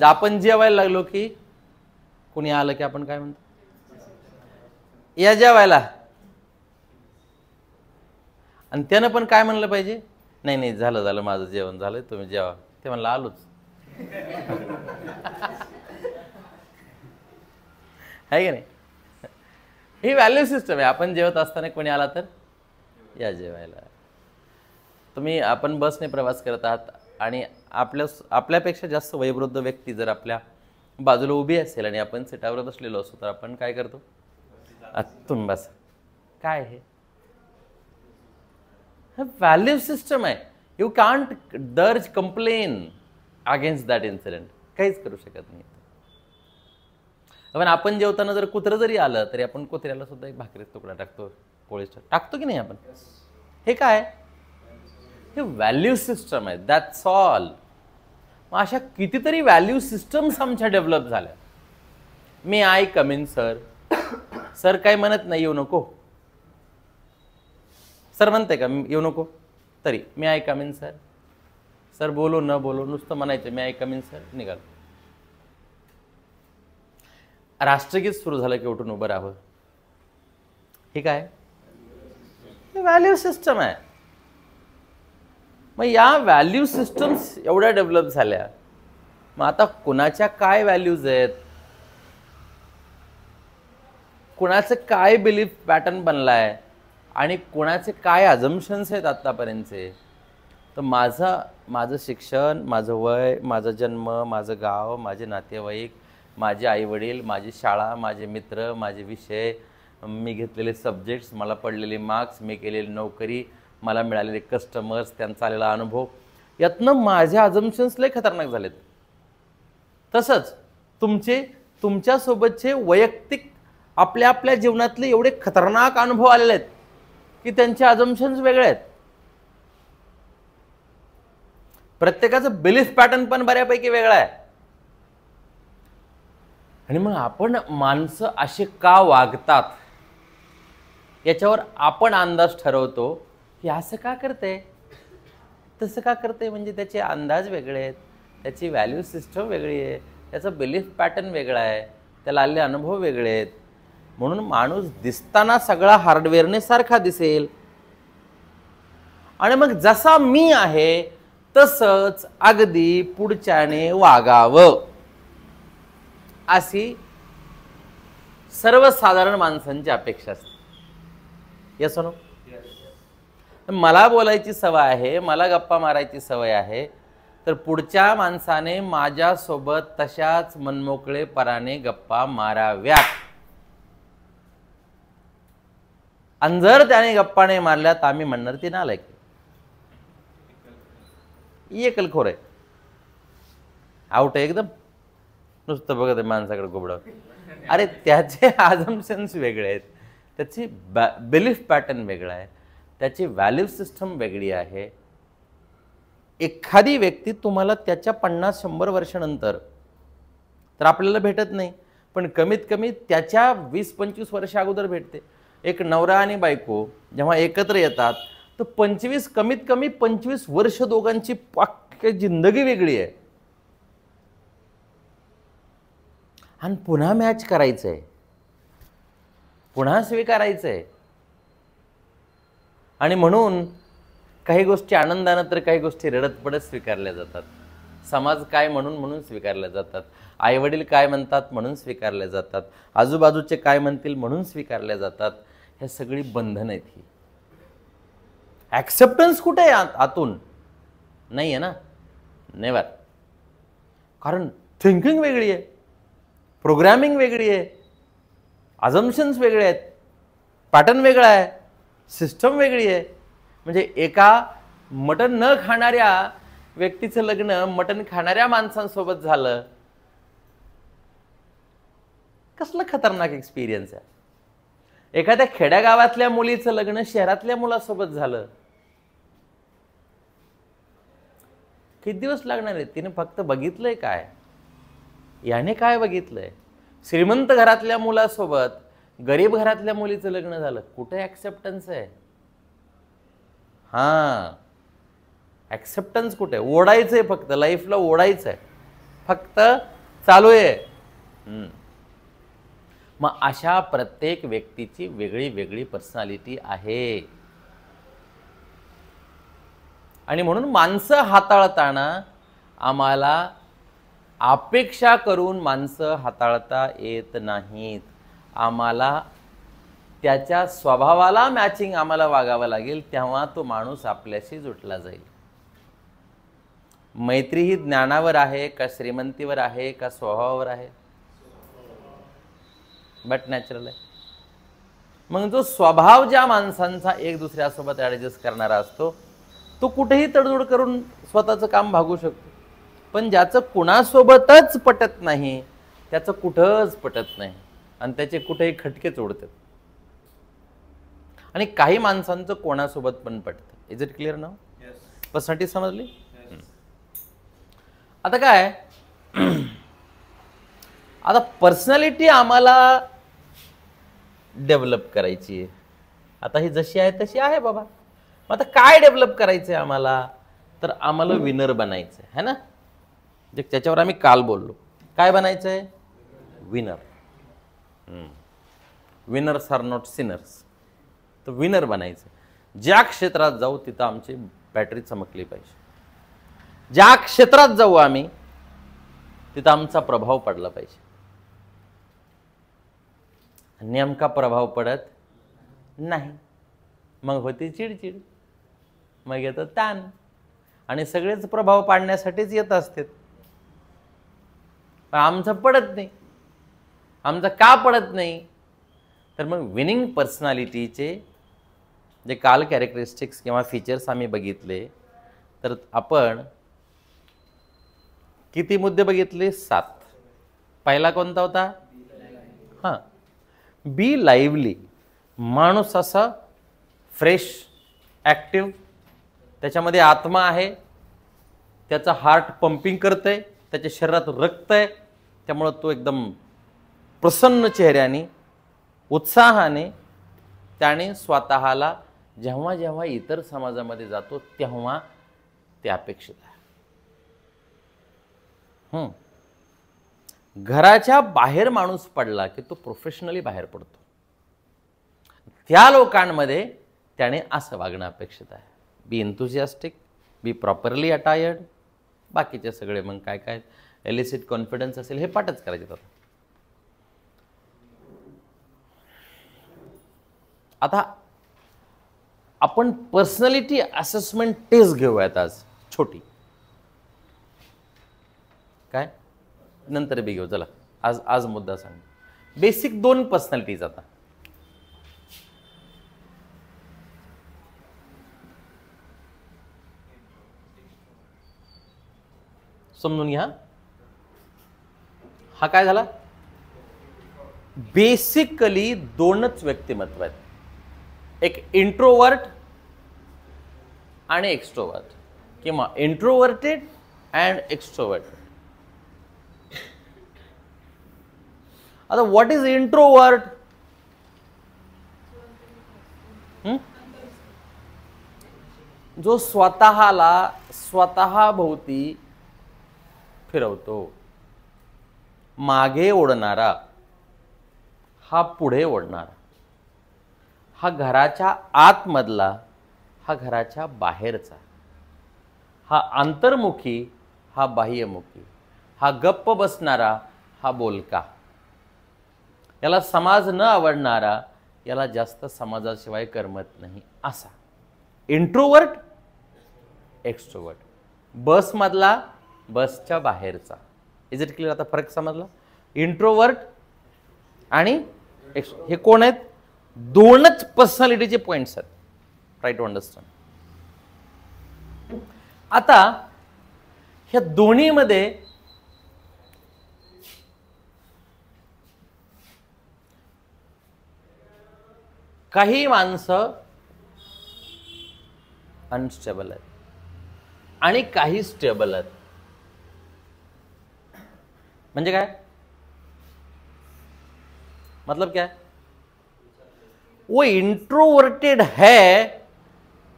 आपण जेवायला लागलो की कोणी आलं की आपण काय म्हणतो, या जेवायला. आणि त्यानं पण काय म्हणलं पाहिजे, नाही नाही झालं झालं माझं जेवण झालं, तुम्ही जेवा. ते म्हणलं आलोच. आहे की नाही? ही व्हॅल्यू सिस्टम आहे. आपण जेवत असताना कोणी आला तर या जेवायला. आपण बसने प्रवास करत आहात आणि आपल्यापेक्षा जास्त वयोवृद्ध व्यक्ती जर आपल्या बाजूला उभी असेल आणि आपण सीटावर बसलेलो असतो तर आपण काय करतो, तुम्ही बस. काय हे व्हॅल्यू सिस्टम आहे. यू कांट दर्ज कंप्लेन अगेन्स्ट दॅट इन्सिडेंट. काहीच करू शकत नाही. पण आपण जेवताना जर कुत्रं जरी आलं तरी आपण कुत्र्याला सुद्धा एक भाकरीचा तुकडा टाकतो, पोळीच टाकतो की नाही आपण. हे काय, हे व्हॅल्यू सिस्टम आहे. That's all. मग अशा कितीतरी व्हॅल्यू सिस्टम्स आमच्या डेव्हलप झाल्या. May I come in sir. Sir काय म्हणत नाही येऊ नको. सर म्हणते का येऊ नको, तरी may I come in sir. Sir बोलो न बोलो नुसतं म्हणायचं may I come in sir, निघाल. राष्ट्रगीत सुरू झालं की उठून उभं राहावं. हे काय, व्हॅल्यू सिस्टम आहे. मग या व्हॅल्यू सिस्टम्स एवढ्या डेव्हलप झाल्या, मग आता कुणाच्या काय व्हॅल्यूज आहेत, कुणाचं काय बिलीफ पॅटर्न बनलाय आणि कुणाचे काय अझम्पशन्स आहेत आत्तापर्यंतचे. तर माझं शिक्षण, माझं वय, माझा जन्म, माझं गाव, माझे नातेवाईक, माझे आईवडील, माझी शाळा, माझे मित्र, माझे विषय, मी घेतलेले सब्जेक्ट्स, मला पडलेले मार्क्स, मी केलेली नोकरी, मला मिळालेले कस्टमर्स, त्यांचा आलेला अनुभव, यातनं माझे अझम्पशन्स लय खतरनाक झालेत. तसंच तुमच्यासोबतचे वैयक्तिक आपल्या जीवनातले एवढे खतरनाक अनुभव आलेले आहेत की त्यांचे अझम्पशन्स वेगळे आहेत. प्रत्येकाचं बिलीफ पॅटर्न पण बऱ्यापैकी वेगळा आहे. आणि मग आपण माणसं असे का वागतात याच्यावर आपण अंदाज ठरवतो की असं का करते, तसं का करते. म्हणजे त्याचे अंदाज वेगळे आहेत, त्याची व्हॅल्यू सिस्टम वेगळी आहे, त्याचं बिलीफ पॅटर्न वेगळा आहे, त्याला आलेले अनुभव वेगळे आहेत. म्हणून माणूस दिसताना सगळा हार्डवेअरने सारखा दिसेल आणि मग जसा मी आहे तसंच अगदी पुढच्याने वागावं, अशी सर्वसाधारण माणसांची अपेक्षा असते. Yes no? मला बोलायची सवय आहे, मला गप्पा मारायची सवय आहे, तर पुढच्या माणसाने माझ्यासोबत तशाच मनमोकळेपणाने गप्पा माराव्यात. आणि जर त्याने गप्पा नाही मारल्या तर आम्ही म्हणणार ती नालायक, एकलखोर आहे, आउट आहे एकदम, नुसतं बघत आहे माणसाकडे गोबडं. अरे त्याचे अझम्पशन्स वेगळे आहेत, त्याची बिलीफ पॅटर्न वेगळा आहे, त्याची व्हॅल्यू सिस्टम वेगळी आहे. एखादी व्यक्ती तुम्हाला त्याच्या 50-100 वर्षानंतर तर आपल्याला भेटत नाही, पण कमीत कमी त्याच्या 20-25 वर्ष अगोदर भेटते. एक नवरा आणि बायको जेव्हा एकत्र येतात तर कमीत कमी 25 वर्ष दोघांची पाक्की जिंदगी वेगळी आहे. आणि पुन्हा मॅच करायचंय, पुन्हा स्वीकारायचंय. आणि म्हणून काही गोष्टी आनंदानं तर काही गोष्टी रडत पडत स्वीकारल्या जातात. समाज काय म्हणून स्वीकारल्या जातात, आईवडील काय म्हणतात म्हणून स्वीकारल्या जातात, आजूबाजूचे काय म्हणतील म्हणून स्वीकारल्या जातात. ह्या सगळी बंधनं आहेत. ही ॲक्सेप्टन्स कुठे आहे आतून? नाही आहे ना, नेवर. कारण थिंकिंग वेगळी आहे, प्रोग्रॅमिंग वेगळी आहे, अझम्पशन्स वेगळे आहेत, पॅटर्न वेगळा आहे, सिस्टम वेगळी आहे. म्हणजे एका मटण न खाणाऱ्या व्यक्तीचं लग्न मटण खाणाऱ्या माणसांसोबत झालं, कसलं खतरनाक एक्सपिरियन्स आहे. एखाद्या खेड्यागावातल्या मुलीचं लग्न शहरातल्या मुलासोबत झालं, किती दिवस लागणार आहे. तिने फक्त बघितलंय काय, याने काय बघितलंय. श्रीमंत घरातल्या मुलासोबत गरीब घरातल्या मुलीचं लग्न झालं, कुठे ॲक्सेप्टन्स आहे. हां, ॲक्सेप्टन्स कुठे आहे? ओढायचंय फक्त, लाईफला ओढायचं आहे, फक्त चालू आहे. मग अशा प्रत्येक व्यक्तीची वेगळी वेगळी पर्सनॅलिटी आहे. आणि म्हणून माणसं हाताळताना आम्हाला अपेक्षा करून माणसं हाताळता येत नाहीत. आम्हाला त्याच्या स्वभावाला मॅचिंग आम्हाला वागावं लागेल, तेव्हा तो माणूस आपल्याशी जुटला जाईल. मैत्री ही ज्ञानावर आहे का श्रीमंतीवर आहे का स्वभावावर आहे? बट नॅचरल आहे. मग जो स्वभाव ज्या माणसांचा एक दुसऱ्यासोबत ॲडजस्ट करणारा असतो तो कुठेही तडजोड करून स्वतःचं काम भागू शकतो. पण ज्याचं कुणासोबतच पटत नाही त्याचं कुठंच पटत नाही आणि त्याचे कुठेही खटकेच उडतात. आणि काही माणसांचं कोणासोबत पण पटतं. इज इट क्लिअर नाव? पर्सनॅलिटी समजली? आता काय, आता पर्सनॅलिटी आम्हाला डेव्हलप करायची आहे. आता ही जशी आहे तशी आहे बाबा. मग आता काय डेव्हलप करायचंय आम्हाला? तर आम्हाला विनर बनायचंय, है ना? त्याच्यावर आम्ही काल बोललो. काय बनायचंय? Winner. Winners are not sinners. तर विनर बनायचं. ज्या क्षेत्रात जाऊ तिथं आमची बॅटरी चमकली पाहिजे. ज्या क्षेत्रात जाऊ आम्ही तिथं आमचा प्रभाव पडला पाहिजे. नेमका प्रभाव पडत नाही, मग होती चिडचिड, मग येतं ताण. आणि सगळेच प्रभाव पाडण्यासाठीच येत असतात. पण आमचं पडत नाही. आमचं का पडत नाही? तर मग विनिंग पर्सनॅलिटीचे जे काल कॅरेक्टरिस्टिक्स किंवा फीचर्स आम्ही बघितले, तर आपण किती मुद्दे बघितले? 7. पहिला कोणता होता? हां, बी लाईव्हली. माणूस असा फ्रेश, ॲक्टिव्ह, त्याच्यामध्ये आत्मा आहे, त्याचा हार्ट पंपिंग करतंय, त्याच्या शरीरात रक्त आहे, त्यामुळं तो एकदम प्रसन्न चेहऱ्याने, उत्साहाने त्याने स्वतःला जेव्हा जेव्हा इतर समाजामध्ये जातो तेव्हा ते अपेक्षित आहे. घराच्या बाहेर माणूस पडला की तो प्रोफेशनली बाहेर पडतो. त्या लोकांमध्ये त्याने असं वागणं अपेक्षित आहे. बी एन्थुसियास्टिक, बी प्रॉपरली अटायर्ड, बाकीचे सगळे मग काय काय एलिसिट कॉन्फिडन्स असेल हे पाठच करायचे होतं. आता आपण पर्सनॅलिटी असेसमेंट टेस्ट घेऊयात आज, छोटी. काय नंतर बी घेऊ. चला आज आज मुद्दा सांग. बेसिक 2 पर्सनॅलिटीज आता. समजून घ्या. हा काय झाला? बेसिकली 2च व्यक्तिमत्व आहेत. एक इंट्रोवर्ट आणि एक्स्ट्रोवर्ट, किंवा इंट्रोवर्टेड अँड एक्स्ट्रोवर्ट. आता व्हॉट इज इंट्रोवर्ट? जो स्वतःला स्वतः भोवती फिरवतो, मागे ओढणारा, हा पुढे ओढणारा, हा घराच्या आतमधला, हा घराच्या बाहेरचा, हा अंतर्मुखी, हा बाह्यमुखी, हा गप्प बसणारा, हा बोलका, याला समाज न आवडणारा, याला जास्त समाजाशिवाय करमत नाही, असा. Introvert, extrovert. बसमधला, बसच्या बाहेरचा. Is it clear? आता फरक समजला? इंट्रोवर्ट आणि हे कोण आहेत? 2च पर्सनॅलिटीचे पॉइंट्स आहेत. Try to understand. आता ह्या दोन्हीमध्ये काही माणसं अनस्टेबल आहेत आणि काही स्टेबल आहेत. म्हणजे काय मतलब क्या है? वो इंट्रोवर्टेड है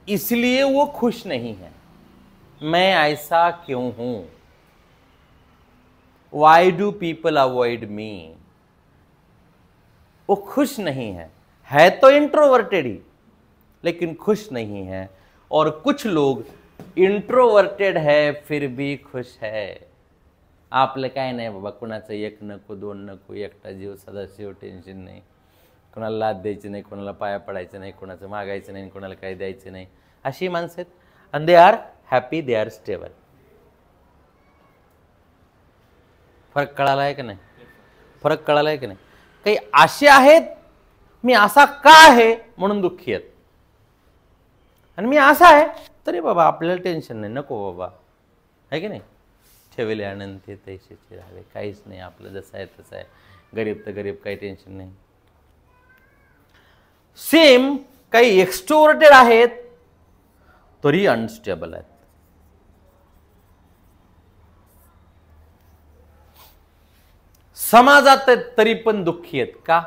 इसलिए वो खुश नहीं है. मैं ऐसा क्यों हूं? वाई डू पीपल अवॉइड मी? वो खुश नहीं है तो इंट्रोवर्टेड ही, लेकिन खुश नहीं है. और कुछ लोग इंट्रोवर्टेड है फिर भी खुश है. आपलं काय नाही बाबा, कुणाचं एक नको, दोन नको, एकटा जीव, सदाशिव, टेन्शन नाही, कोणाला लाद द्यायची नाही, कोणाला पाया पडायचं नाही, कोणाचं मागायचं नाही, कोणाला काही द्यायचं नाही. अशी माणसं आहेत. आणि they are happy, they R stable. फरक कळाला आहे का नाही? फरक कळाला आहे का नाही? काही असे आहेत, मी असा का आहे म्हणून दुःखी आहेत, आणि मी असा आहे तरी बाबा आपल्याला टेन्शन नाही, नको बाबा, आहे की नाही? ठेवले आनंद ते तैसेचे राहावे, काहीच नाही, आपलं जसं आहे तसं आहे, गरीब तर गरीब, काही टेन्शन नाही. सेम काही एक्स्ट्रोवर्टेड आहेत तरी अनस्टेबल आहेत. समाजात तरी पण दुःखी आहेत. का?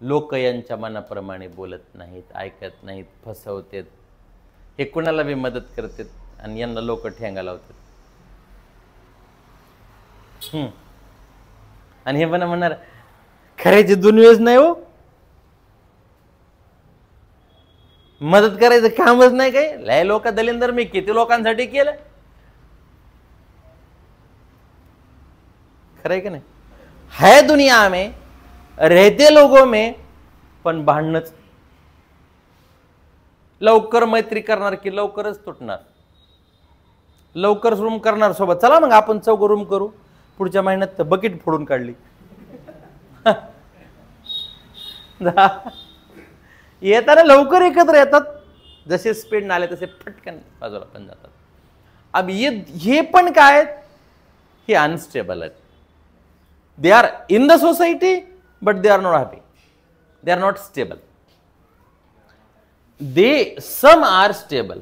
लोक यांच्या मनाप्रमाणे बोलत नाहीत, ऐकत नाहीत, फसवतात, हे कुणाला बी मदत करतात आणि यांना लोक ठेंगा लावतात. आणि हे पण म्हणणार खऱ्याची दुनियाच नाही हो, मदत करायचं कामच नाही. काही लय लोक दलिंदर, मी किती लोकांसाठी केलं. खरंय का नाही? है दुनिया में, रहते लोगों में, पण भांडणच. लवकर मैत्री करणार की लवकरच तुटणार. लवकर रूम करणार सोबत, चला मग आपण चौघ रूम करू, पुढच्या महिन्यात बकेट फोडून काढली. येताना लवकर एकत्र येतात, जसे स्पीड आले तसे फटकन बाजूला पण जातात. अब ये पण काय, हे अनस्टेबल आहेत. They are in the society but they are not happy, they are not stable. They some are stable.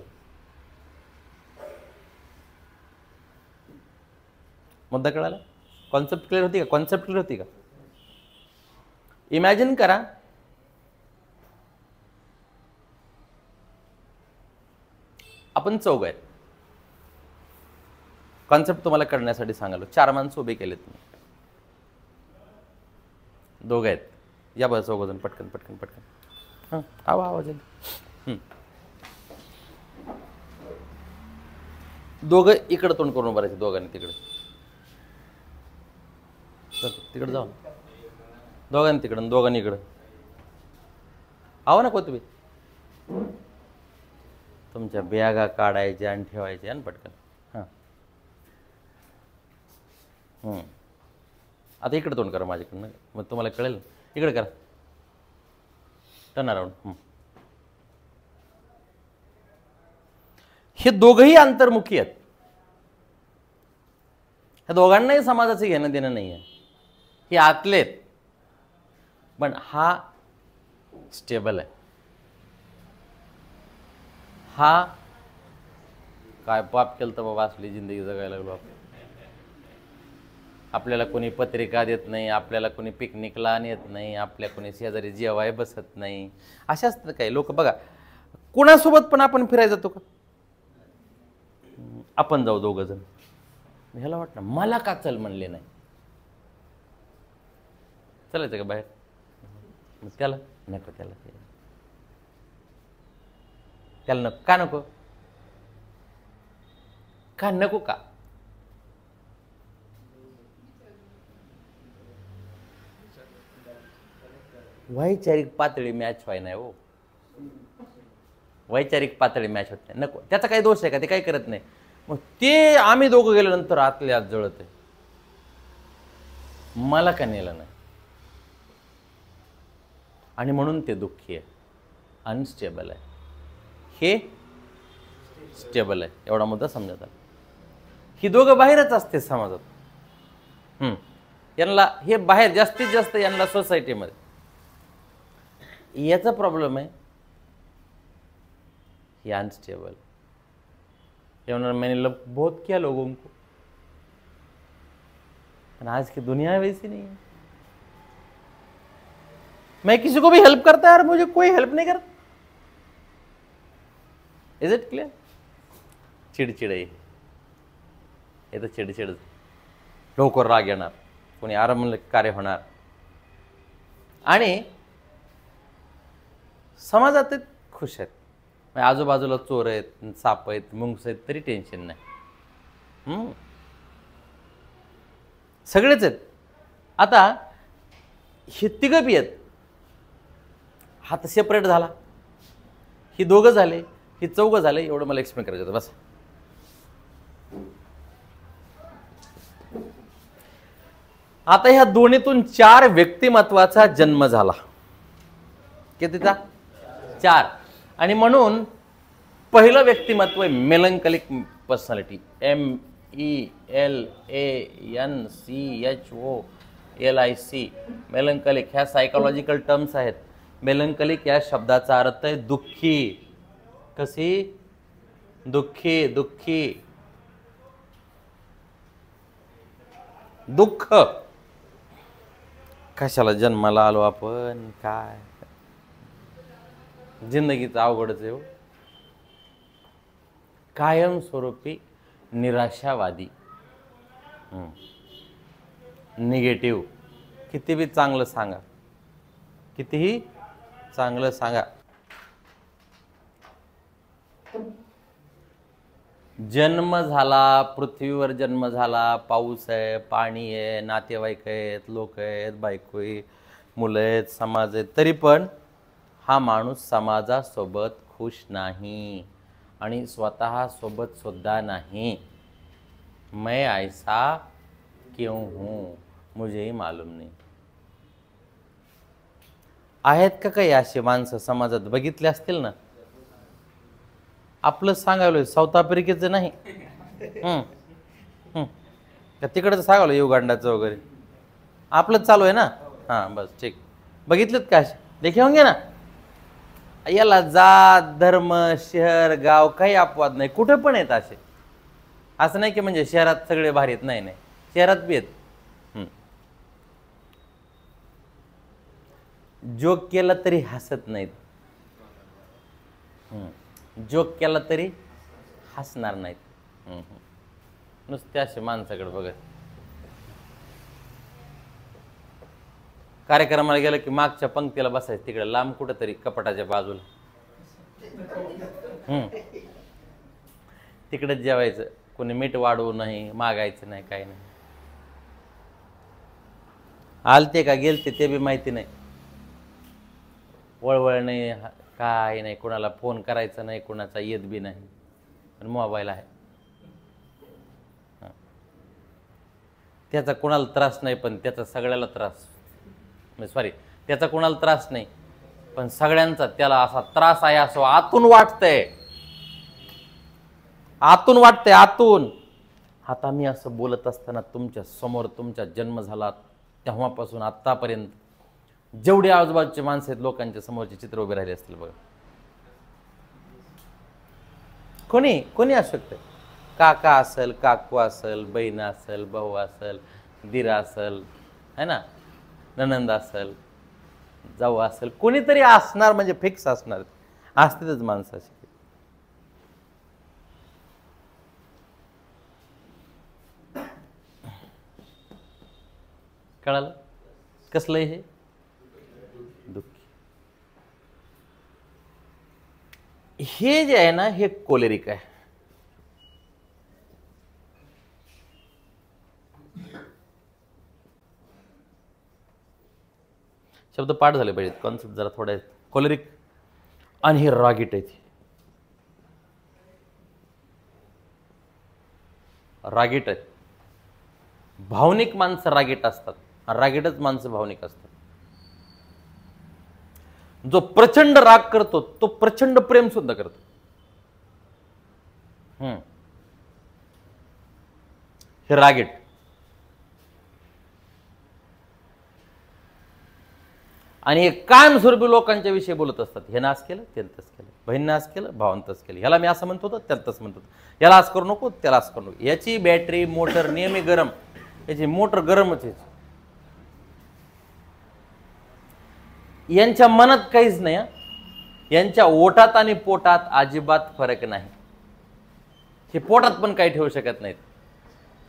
मुद्दा कळाला? कॉन्सेप्ट क्लिअर होती का? कॉन्सेप्ट क्लिअर होती का? इमॅजिन करा, आपण चौघ आहेत. कॉन्सेप्ट तुम्हाला करण्यासाठी सांगालो. 4 माणसं उभे केलेत तुम्ही, दोघ आहेत. या बस चौघ जण, पटकन पटकन पटकन. आवाज येईल. दोघं इकडं तोंड करून उभं राहायचे, दोघांनी तिकडे. तिकडे जाऊ, दोघांनी तिकडं, दोघांनी इकडं. आहो ना कोथबी, तुमच्या बॅगा काढायच्या आणि ठेवायच्या आणि पटकन. हां, आता इकडे तोंड करा माझ्याकडनं, मग तुम्हाला कळेल. इकडे करा, टर्न अराउंड. हे दोघंही अंतर्मुखी आहेत. ह्या दोघांनाही समाजाचं घेणं देणं नाही आहे. हे आतलेत, पण हा स्टेबल आहे. हा काय पाप केलं तर बाबा, असली जिंदगी जगायला लागलो आपण. आपल्याला कोणी पत्रिका देत नाही, आपल्याला कोणी पिकनिकला नेत नाही, आपल्या कोणी शेजारी जेवाय बसत नाही. अशाच काही लोक बघा, कुणासोबत पण आपण फिरायला जातो का? आपण जाऊ दोघं जण, ह्याला वाटलं मला का चल म्हणले नाही, चलायचं का बाहेर? त्याला नको, त्याला नको. का नको? का नको? का वैचारिक पातळी मॅच व्हाय नाही हो. वैचारिक पातळी मॅच होत नाही, नको. त्याचा काही दोष आहे का? ते काही करत नाही. मग ते आम्ही दोघं गेल्यानंतर आतले आत जळत आहे, मला का नेलं नाही, आणि म्हणून ते दुःखी आहे, अनस्टेबल आहे. हे स्टेबल आहे. एवढा मुद्दा समजत आला. ही दोघं बाहेरच असते समाजात. यांना हे बाहेर जास्तीत जास्त, यांना सोसायटीमध्ये याचा प्रॉब्लेम आहे. ये अनस्टेबल. मैंने बहुत किया लोगों को, आज की दुनिया वैसी नहीं है. मैं किसी को भी हेल्प करता है और मुझे कोई हेल्प नहीं करता. Is it clear? चिड़चिड़ाई. हे तर चिडचिड, लवकर राग येणार, कोणी आरंभ कार्य होणार. आणि समाजात ते खुश आहेत. आजूबाजूला चोर आहेत, साप आहेत, मुंगस आहेत, तरी टेन्शन नाही. सगळेच आहेत. आता हे तिघं बी आहेत. हा तर सेपरेट झाला, ही दोघं झाले, ही चौघं झाले. एवढं मला एक्सप्लेन करायचं होतं. बस आता ह्या दोन्हीतून 4 व्यक्तिमत्वाचा जन्म झाला. कितीचा? 4. आणि म्हणून पहिलं व्यक्तिमत्व आहे मेलंकलिक पर्सनॅलिटी. MELANCHOLIC. मेलंकलिक ह्या सायकोलॉजिकल टर्म्स आहेत. मेलंकलिक या शब्दाचा अर्थ आहे दुःखी. कशी? दुःखी. दुःखी, दुःख. कशाला जन्माला आलो आपण? काय जिंदगीचं अवघडच आहे. कायमस्वरूपी निराशावादी, निगेटिव्ह. किती बी चांगलं सांगा, कितीही चांगलं सांगा, जन्म झाला, पृथ्वीवर जन्म झाला, पाऊस आहे, पाणी आहे, नातेवाईक आहेत, लोक आहेत, बायको आहे, मुलं आहेत, समाज आहेत, तरी पण हा माणूस समाजासोबत खुश नाही आणि स्वतः सोबत सुद्धा नाही. मैं ऐसा क्यों हूँ मुझेही मालूम नाही. आहेत का काही अशी माणसं समाजात? बघितले असतील ना. आपलं सांगायला साऊथ आफ्रिकेचं नाही, तिकडचं सांगावलं युगांडाचं वगैरे. आपलंच चालू आहे ना. हां बस ठीक. बघितलेत का असे? देखे होंगे ना. याला जात, धर्म, शहर, गाव काही अपवाद नाही. कुठे पण आहेत असे. असं नाही की म्हणजे शहरात सगळे भारी आहेत. नाही, शहरात बी आहेत. जोक केला तरी हसत नाहीत. जोक केला तरी हसणार नाहीत. नुसते असे माणसाकडे बघत. कार्यक्रमाला गेलं की मागच्या पंक्तीला बसायचं, तिकडे लांब कुठं तरी कपाटाच्या बाजूला. तिकडेच जेवायचं. कोणी मीठ वाढवू नाही, मागायचं नाही, काही नाही. आलते का गेलते ते बी माहिती नाही. वळवळ नाही, काय नाही. कोणाला फोन करायचा नाही, कोणाचा येत बी नाही. पण मोबाईल आहे. त्याचा कोणाला त्रास नाही, पण त्याचा सगळ्याला त्रास. सॉरी, त्याचा कोणाला त्रास नाही, पण सगळ्यांचा त्याला असा त्रास आहे असं आतून वाटतंय. आतून वाटतंय, आतून. आता मी असं बोलत असताना तुमच्या समोर तुमचा जन्म झाला तेव्हापासून आतापर्यंत जेवढे आजूबाजूचे माणसं आहेत, लोकांच्या समोरचे चित्र उभे राहिले असतील बघा. कोणी कोणी असू शकतं. काका असेल, काकू असेल, बहीण असेल, भाऊ असेल, दीर असेल, है ना, ननंद असेल, जाऊ असेल, कोणीतरी असणार. म्हणजे फिक्स असणार. असतेच माणसं अशी. कळालं कसलं हे? दुःखी. हे जे आहे ना, हे कोलेरिक आहे. शब्द पाठ झाले पाहिजेत, कॉन्सेप्ट जरा थोडे. कोलेरिक आणि हे रागीट आहे. रागीट आहेत. भावनिक माणसं रागीट असतात, रागीटच माणसं भावनिक असतात. जो प्रचंड राग करतो तो प्रचंड प्रेम सुद्धा करतो. हे रागीट. आणि हे कायमस्वरूपी लोकांच्या विषयी बोलत असतात. हे नास केलं, त्यानं तस केलं, बहीण नास केलं, भावानं तस केलं, ह्याला मी असं म्हणतो होतो, त्याला तसं म्हणतो, याला असं करू नको, त्याला असं करू नको. याची बॅटरी मोटर नेहमी गरम, याची मोटर गरमच आहे. यांच्या मनात काहीच नाही. यांच्या ओठात आणि पोटात अजिबात फरक नाही. हे पोटात पण काही ठेवू शकत नाहीत.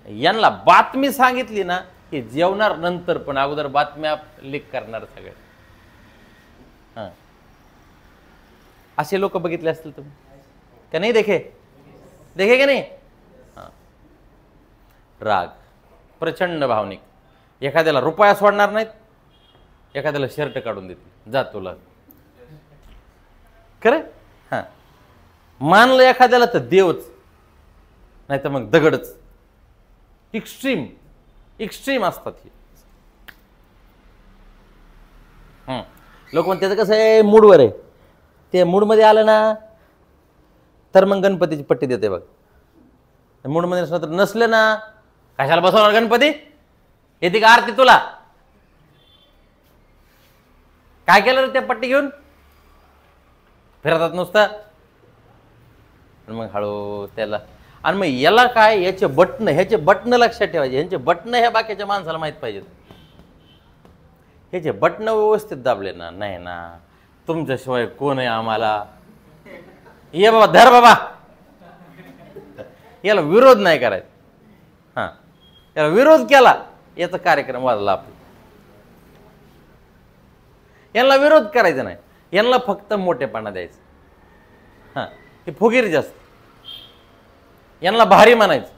यांना बातमी सांगितली ना की जेवणार नंतर, पण अगोदर बातम्या लीक करणार सगळे. हां, असे लोक बघितले असतील तुम्ही का नाही? देखे का नाही? हां, राग प्रचंड भावनिक. एखाद्याला रुपया सोडणार नाहीत, एखाद्याला शर्ट काढून देतील, जा तुला. खरं? हां, मानलं एखाद्याला तर देवच, नाही तर मग दगडच. एक्स्ट्रीम असतात हे. लोक म्हणतात त्याचं कसं आहे, मूडवर आहे. ते मूडमध्ये आलं ना तर मग गणपतीची पट्टी देते बघ. मूडमध्ये नसलं तर, नसलं ना कशाला बसवणार गणपती? येते का आरती तुला? काय केलं रे त्या पट्टी घेऊन फिरतात नुसतं. मग हळू त्याला, आणि मग याला काय, ह्याचे बटणं लक्षात ठेवायचे. ह्यांचे बटणं ह्या बाकीच्या माणसाला माहित पाहिजेत. ह्याचे बटणं व्यवस्थित दाबले ना, नाही ना तुमच्याशिवाय कोण आहे आम्हाला, ये बाबा धर बाबा, याला विरोध नाही करायचा. हां, याला विरोध केला याचा कार्यक्रम वाजला आपला. यांना विरोध करायचा नाही, यांना फक्त मोठेपणा द्यायचा. हां, हे फुगीर जास्त, यांना भारी म्हणायचं.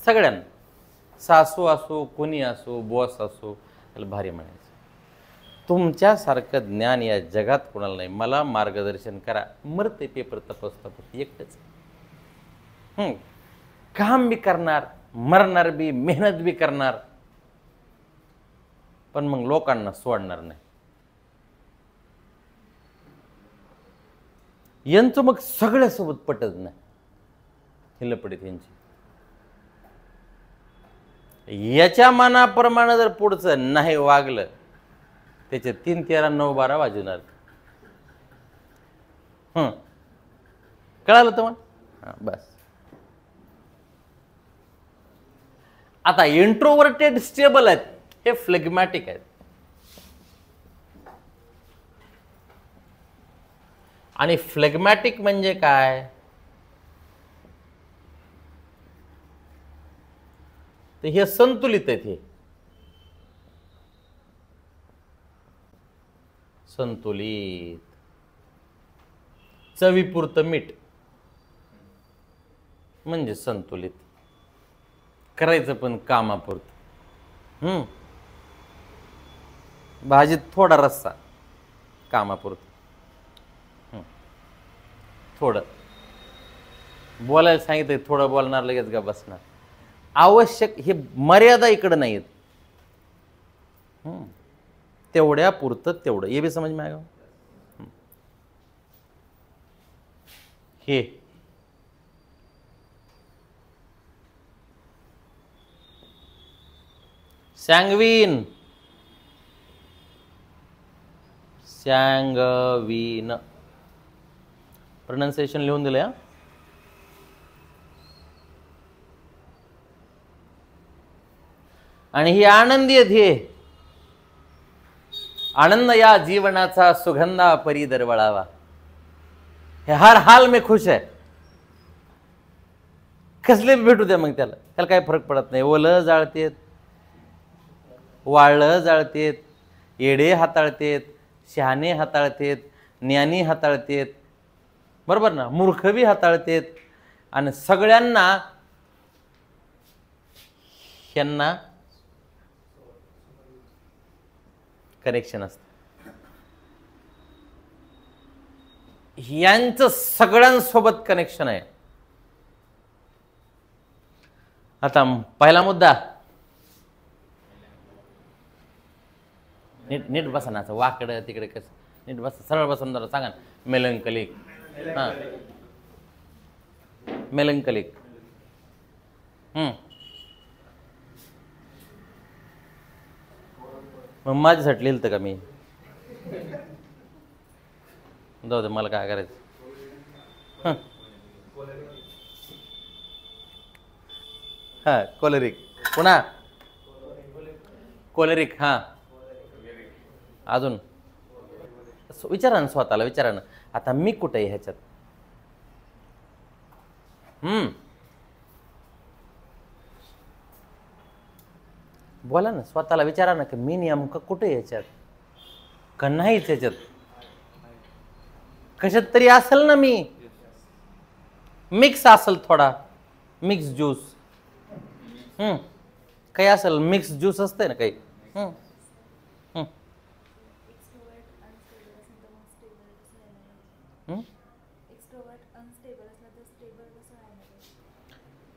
सगळ्यांना, सासू असो, कोणी असो, बॉस असो, त्याला भारी म्हणायचं. तुमच्यासारखं ज्ञान या जगात कोणाला नाही. मला मार्गदर्शन करा, मरते पेपर तपास एकटंच. काम बी करणार, मरणार बी, मेहनत बी करणार, पण मग लोकांना सोडणार नाही. यांचं मग सगळ्यासोबत पटत नाही, हिलपडीत यांची. याच्या मनाप्रमाणे जर पुढचं नाही वागलं, त्याचे 3, 13, 9, 12 वाजवणार. कळालं तुम्हाला? हां, बस. आता इंट्रोवर्टेड स्टेबल आहेत, हे फ्लेग्मॅटिक आहेत. आणि फ्लेग्मॅटिक म्हणजे काय? तर हे संतुलित आहेत. हे संतुलित, चवीपुरतं मीठ म्हणजे संतुलित. करायचं पण कामापुरतं. भाजीत थोडा रस्सा, कामापुरतं. थोडं बोलायला सांगितलं, थोडं बोलणार, लगेच का बसणार. आवश्यक, हे मर्यादा इकडं नाहीत. तेवढ्या पुरतं तेवढं. हे बी समज में आएगा. हे सॅंग्विन, प्रोनाउन्सिएशन लिहून दिलंय. आणि ही आनंदी आहेत. हे आनंद या जीवनाचा सुगंधा परी दरवळावा. हे हर हाल में खुश आहे. कसले भेटू द्या मग त्याला काय फरक पडत नाही. ओलं जाळतेत, वाळलं जाळतेत, येडे हाताळतेत, शहाणे हाताळतेत, ज्ञानी हाताळतेत, बरोबर ना, मूर्ख बी हाताळतेत. आणि सगळ्यांना ह्यांना कनेक्शन असतं. यांचं सगळ्यांसोबत कनेक्शन आहे. आता पहिला मुद्दा, नीट बसा ना, वाकडं तिकडे कसं, नीट बसा, सरळ बसून जरा सांगा ना. मेलंकलिक. हां, मेलंकलिक. मग माझ्यासाठी लिहिलं का मी? जाऊ दे, मला काय करायचं. हां, कोलेरिक. पुन्हा कोलेरिक. हां, अजून विचारा ना, स्वतःला विचारा ना, आता मी कुठे आहे ह्याच्यात? बोला ना, स्वतःला विचारा ना की मी नेमकं कुठे याच्यात का नाहीच याच्यात, कशात तरी असेल ना मी, मिक्स असेल थोडा, मिक्स ज्यूस, काही असेल, मिक्स ज्यूस असते ना काही.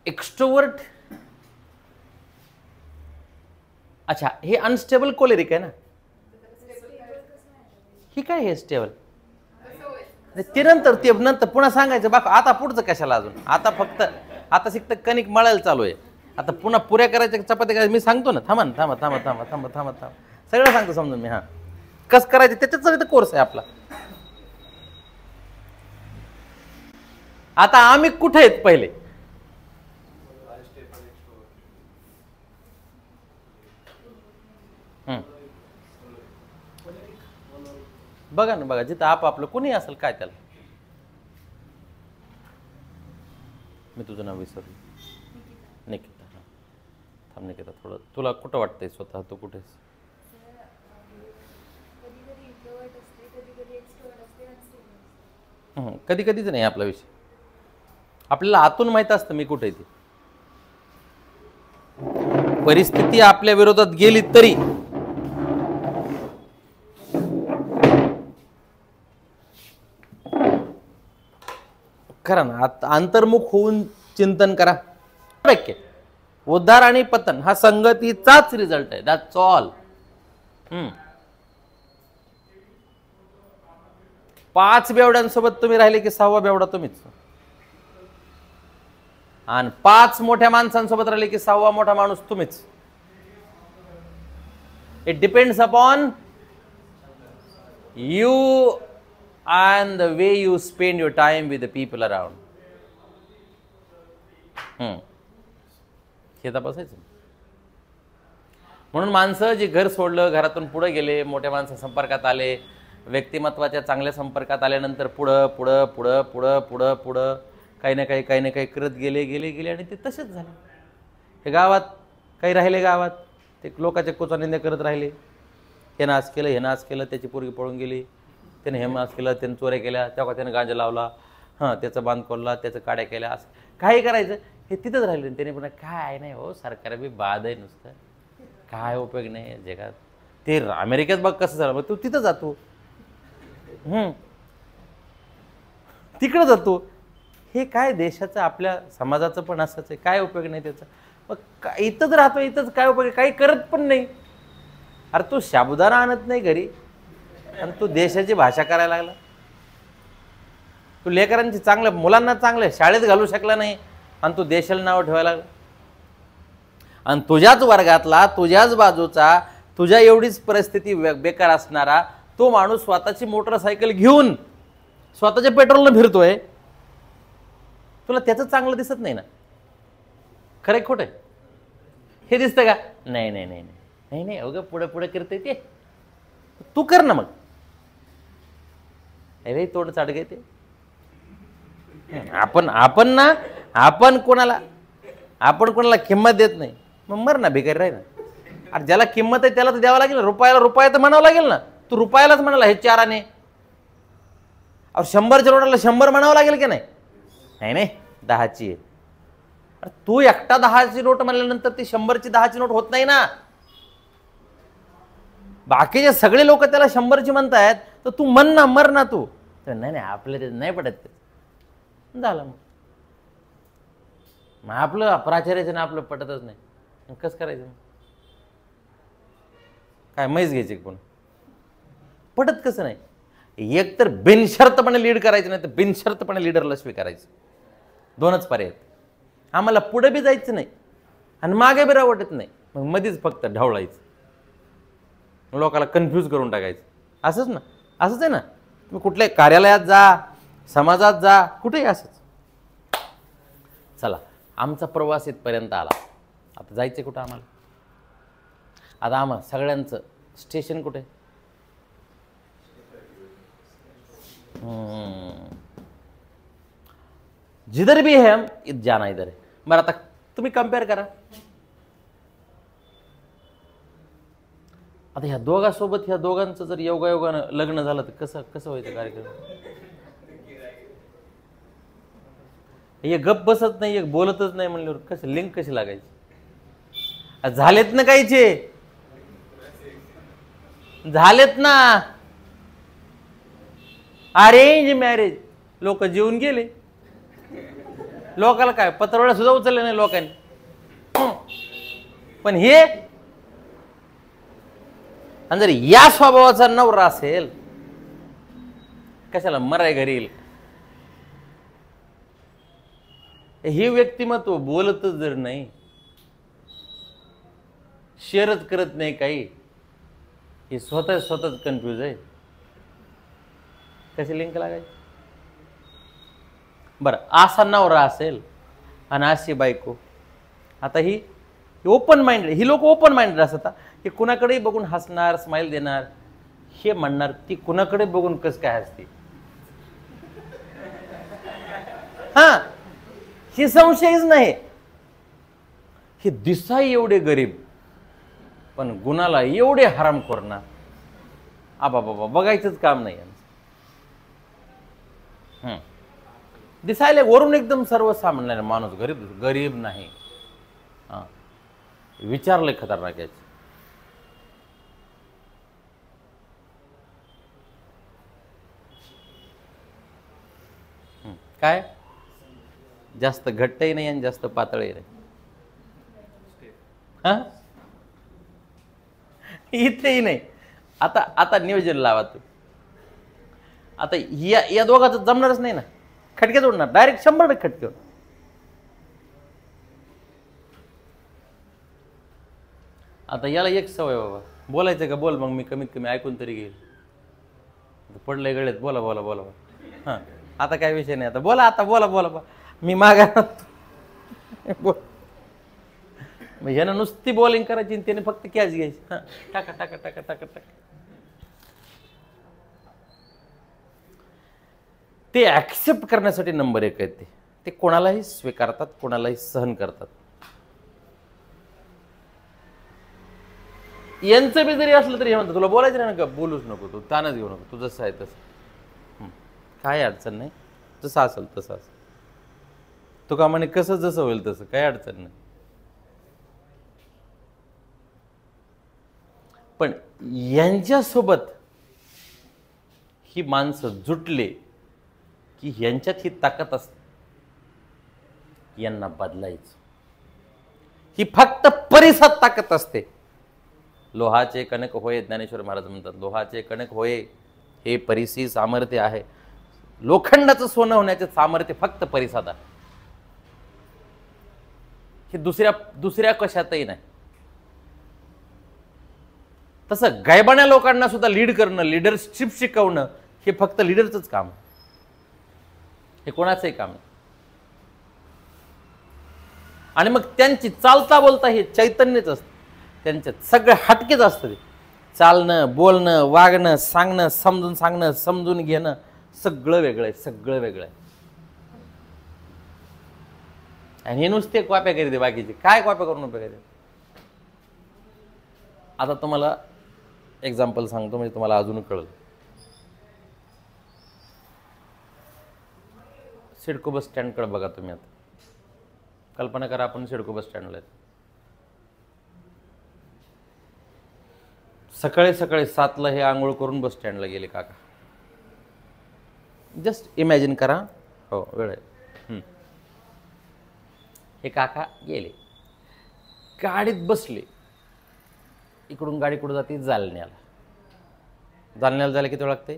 एक्स्ट्रोवर्ट, अच्छा हे अनस्टेबल कोलेरिक आहे ना, ही काय हे स्टेबल, ते नंतर पुन्हा सांगायचं बाकी. आता पुढचं कशाला अजून, आता फक्त आता शिकत कणिक मळायला चालू आहे, आता पुन्हा पुऱ्या करायच्या, चपात्या करायच्या. मी सांगतो ना, थांबा थांबा थांबा थांबा थांबा थांबा थांबा, सगळं सांगतो समजून मी. हा कस करायचं त्याच्याच कोर्स आहे आपला. आता आम्ही कुठे आहेत पहिले, बघा ना, बघा जिथं आपलं कोणी असेल काय त्याला. मी तुझं नाव विसरलो, निकिता. हा थांब निकिता, थोडं तुला कुठं वाटतंय स्वतः, तू कुठेस? कधी कधीच नाही आपला विषय, आपल्याला आतून माहित असतं मी कुठे. ती परिस्थिती आपल्या विरोधात गेली तरी खरं ना, अंतर्मुख होऊन चिंतन करा. उद्धार आणि पतन हा संगतीचाच रिझल्ट आहे, दॅट्स ऑल. 5 बेवड्यांसोबत तुम्ही राहिले की 6वा बेवडा तुम्हीच, आणि 5 मोठ्या माणसांसोबत राहिले की 6वा मोठा माणूस तुम्हीच. It depends upon you and the way you spend your time with the people around. हे तपासायचं. म्हणून माणसं जी घर सोडलं, घरातून पुढे गेले, मोठ्या माणसा संपर्कात आले, व्यक्तिमत्वाच्या चांगल्या संपर्कात आल्यानंतर पुढं पुढं पुढं पुढं पुढं पुढं काही ना काही करत गेले गेले गेले आणि ते तसेच झाले. हे गावात काही राहिले, गावात ते लोकांच्या कोचानिंदा करत राहिले. हे नाच केलं, हे नाच केलं, त्याची पोरगी पळून गेली, त्याने हेमास केलं, त्याने चोऱ्या केल्या, तेव्हा त्याने गांजा लावला, त्याचं बांध खोलला, त्याचं काड्या केल्या, असं काही करायचं. हे तिथंच राहिले. त्याने पुन्हा काय नाही हो, सरकार बी बाद आहे नुसतं, काय उपयोग नाही जगात. ते अमेरिकेत बघ कसं झालं, मग तू तिथं जातो, तिकडं जातो. हे काय देशाचं, आपल्या समाजाचं पण असंच आहे, काय उपयोग नाही त्याचा. मग इथंच राहतो, इथंच काय उपयोग, काही करत पण नाही. अरे तू साबुदाणा आणत नाही घरी आणि तू देशाची भाषा करायला लागला. तू लेकरांची चांगल्या मुलांना चांगल्या शाळेत घालू शकला नाही आणि तू देशाला नाव ठेवायला लागला. आणि तुझ्याच वर्गातला, तुझ्याच बाजूचा, तुझ्या एवढीच परिस्थिती बेकार असणारा तो माणूस स्वतःची मोटरसायकल घेऊन स्वतःच्या पेट्रोलनं फिरतोय, तुला त्याचं चांगलं दिसत नाही ना? खरं खोटं हे दिसतं का? नाही नाही नाही नाही नाही, अगं पुढे पुढे करते ते, तू कर ना मग. अरे तोंड चाड घेते. आपण कोणाला किंमत देत नाही, मग मर ना, भिकारी राही ना. अरे ज्याला किंमत आहे त्याला तर द्यावं लागेल ना. रुपयाला रुपया तर म्हणावं लागेल ना. तू रुपयालाच म्हणाला हे 4 आणे, और 100च्या नोटाला 100 म्हणावं लागेल की नाही? नाही नाही, 10ची आहे. अरे तू एकटा 10ची नोट म्हणल्यानंतर ती 100ची 10ची नोट होत नाही ना. बाकीचे सगळे लोक त्याला 100ची म्हणतायत, तर तू म्हण ना, मर ना तू. नाही नाही, आपलं ते नाही पडत ते झालं. मग आपलं प्राचार्याचं ना आपलं पटतच नाही, कसं करायचं? काय मैच घ्यायची पण पटत कसं नाही? एक तर बिनशर्तपणे लीड करायचं, नाही तर बिनशर्तपणे लीडरला स्वीकारायचं. 2च पर्याय. आम्हाला पुढे बी जायचं नाही आणि मागे बी रावटत नाही, मग मध्येच फक्त ढवळायचं, लोकांना कन्फ्यूज करून टाकायचं. असंच ना, असंच आहे ना. तुम्ही कुठल्याही कार्यालयात जा, समाजात जा, कुठेही असंच. चला, आमचा प्रवास इथपर्यंत आला. आता जायचं कुठं आम्हाला? आता आम्हाला सगळ्यांचं स्टेशन कुठे? जिधर भी है हम जाना इधर है. बरं आता तुम्ही कम्पेअर करा. आता ह्या दोघांसोबत ह्या दोघांचं जर योगायोगानं लग्न झालं तर कसं कसं व्हायचं कार्यक्रम? एक गप बसत नाही, एक बोलतच नाही म्हणल्यावर कसं लिंक कशी लागायची? झालेत ना काहीचे, झालेत ना अरेंज मॅरेज. लोक जेवून गेले, लोकाला काय पत्रवळ्या सुद्धा उचलले नाही लोकांनी. पण हे आणि जर या स्वभावाचा नवरा असेल कशाला मराय घरी येईल? हे व्यक्तिमत्व बोलतच जर नाही, शेअरच करत नाही काही, हे स्वतःच कन्फ्यूज आहे, कशी लिंक लागायची? बरं, असा नवरा असेल आणि अशी बायको. आता ही ओपन माइंडेड, ही लोक ओपन माइंडेड असतात. हे कुणाकडे बघून हसणार, स्माइल देणार, हे म्हणणार ती कुणाकडे बघून कस काय हसते. हा, हे संशयच नाही. हे दिसाई एवढे गरीब पण गुणाला एवढे हरामखोर ना, आबा बाबा बघायचंच काम नाही यांचं. दिसायला वरून एकदम सर्वसामान्य माणूस, गरीब गरीब नाही. हा, विचारले खतरनाक याचे. काय जास्त घट्टही नाही आणि जास्त पातळही नाही. हा, इथेही नाही. आता आता नियोजन लावा तू. आता या दोघांचं जमणारच नाही ना, खटके जोडणार डायरेक्ट 100% खटके. आता याला एक सवय बाबा, बोलायचं का बोल, मग मी कमीत कमी ऐकून तरी घेईल. पडलंय गळ्यात, बोला बोला बोला. हा, आता काय विषय नाही, आता बोला, आता बोला बोला बोला, मी मागा बोल. मग ह्यानं नुसती बॉलिंग करायची आणि त्याने फक्त कॅच घ्यायची. हा, टाका टाका टाका टाका टाका. ते ऍक्सेप्ट करण्यासाठी नंबर 1 आहेत. ते कोणालाही स्वीकारतात, कोणालाही सहन करतात. यांचं बी जरी असलं तरी हे म्हणतात तुला बोलायचं नाही ना, बोलूच नको, तू तानच घेऊ नको, तू जसं आहे तसं. काय अडचण नाही, जसं असेल तसं असेल. तू का म्हणे कसं जसं होईल तसं, काय अडचण नाही. पण यांच्यासोबत ही माणसं जुटले की यांच्यात ही ताकद असते, यांना बदलायचं. ही फक्त परिसात ताकद असते. लोहाचे कणक होय, ज्ञानेश्वर महाराज म्हणतात, लोहाचे कणक होय हे परिसी सामर्थ्य आहे. लोखंडाचं सोनं होण्याचे सामर्थ्य फक्त परिसात आहे. हे दुसऱ्या कशातही नाही. तसं गायबाण्या लोकांना सुद्धा लीड करणं, लिडरशिप शिकवणं हे फक्त लिडरचंच काम, हे कोणाचंही काम नाही. आणि मग त्यांची चालता बोलता हे चैतन्यच असतं, त्यांच्यात सगळं हटकेच असतं. चालणं, बोलणं, वागणं, सांगणं, समजून सांगणं, समजून घेणं, सगळं वेगळं आहे, सगळं वेगळं आहे. आणि हे नुसते कॉप्या करीत बाकीचे, काय कॉप्या करून उपयोग आहे? आता तुम्हाला एक्झाम्पल सांगतो म्हणजे तुम्हाला अजून कळलं. सिडको बस स्टँडकडे बघा तुम्ही. आता कल्पना करा आपण सिडको बस स्टँडला आहे. सकाळी सकाळी 7ला हे आंघोळ करून बस स्टँडला गेले काका. जस्ट इमॅजिन करा. हो, वेळ आहे. हे काका गेले, गाडीत बसले. इकडून गाडी कुठं जाते? जालन्याला. जालन्याला जायला किती वेळ लागते?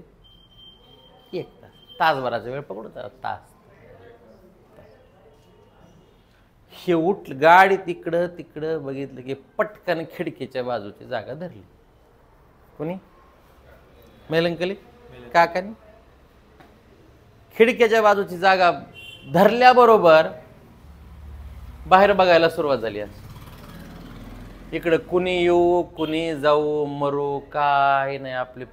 1 तास. तासभराचा वेळ पकडू, तास. हे गाडी तिकडं तिकडं बघितलं की पटकन खिडकीच्या बाजूची जागा धरली. कोणी? मेलंकली काकानी. खिडकीच्या बाजूची जागा धरल्याबरोबर बाहेर बघायला सुरुवात झाली. इकडं कुणी येऊ, कुणी जाऊ, मरू, काय नाही आपले.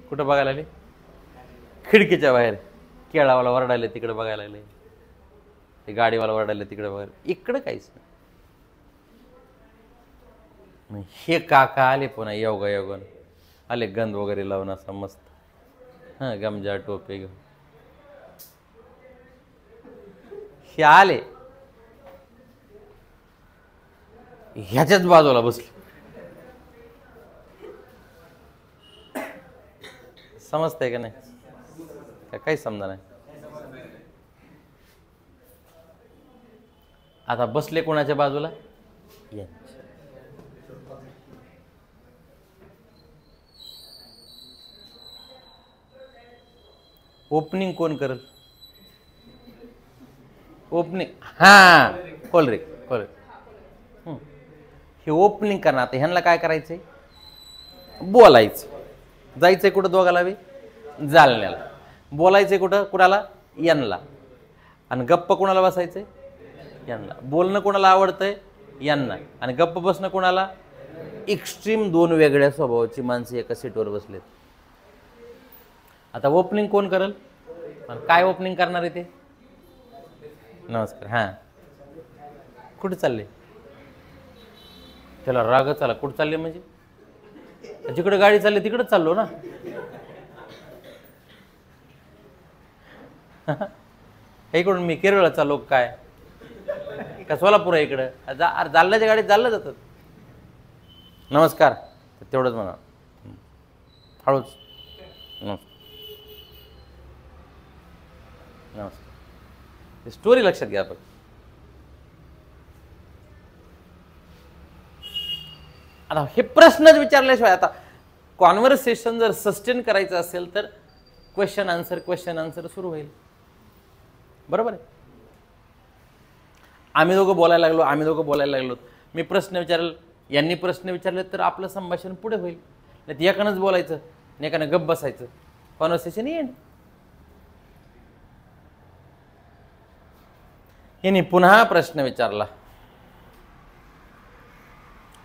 कुठं बघायला आले? खिडकीच्या बाहेर. केळावाला वरडायला तिकडे बघायला लागले, ते गाडीवाला वरडायला तिकडे बघायला, इकडे काहीच नाही. हे काका आले पुन्हा योगायोगानं आले, गंध वगैरे लावून असं मस्त, हा गमजा टोपे घेऊन हे आले, ह्याच्याच बाजूला बसले. समजतंय का नाही? काही समजा नाही. आता बसले कोणाच्या बाजूला? ओपनिंग कोण करल? ओपनिंग हा खोल रे खोल. हे ओपनिंग करणार. आता ह्यांना काय करायचंय? बोलायचं. जायचंय कुठं दोघाला बी? जालन्याला. बोलायचंय कुठं? कुणाला? यांना. आणि गप्प कुणाला बसायचंय? यांना. बोलणं कुणाला आवडतंय? यांना. आणि गप्प बसणं कुणाला? एक्स्ट्रीम दोन वेगळ्या स्वभावाची माणसं एका सीटवर बसलेत. आता ओपनिंग कोण करल? काय ओपनिंग करणार आहे ते? नमस्कार. हां, कुठे चालले? त्याला राग चाला. कुठं चालले म्हणजे? जिकडे गाडी चालली तिकडेच चाललो ना. इकडून मी केरळला चाललो काय का सोलापूर आहे इकडं? जालन्याच्या गाडीत चाललं जातात. नमस्कार तेवढंच म्हणा, हळूच. नमस्कार नमस्कार. स्टोरी लक्षात घ्या. पण आता हे प्रश्नच विचारल्याशिवाय, आता कॉन्व्हर्सेशन जर सस्टेन करायचं असेल तर क्वेश्चन आन्सर सुरू होईल. बरोबर आहे? आम्ही दोघं बोलायला लागलो, मी प्रश्न विचारल, यांनी प्रश्न विचारले, तर आपलं संभाषण पुढे होईल. नाही एकानंच बोलायचं आणि एकानं गप्प बसायचं, कॉन्व्हर्सेशन एंड. यांनी पुन्हा प्रश्न विचारला.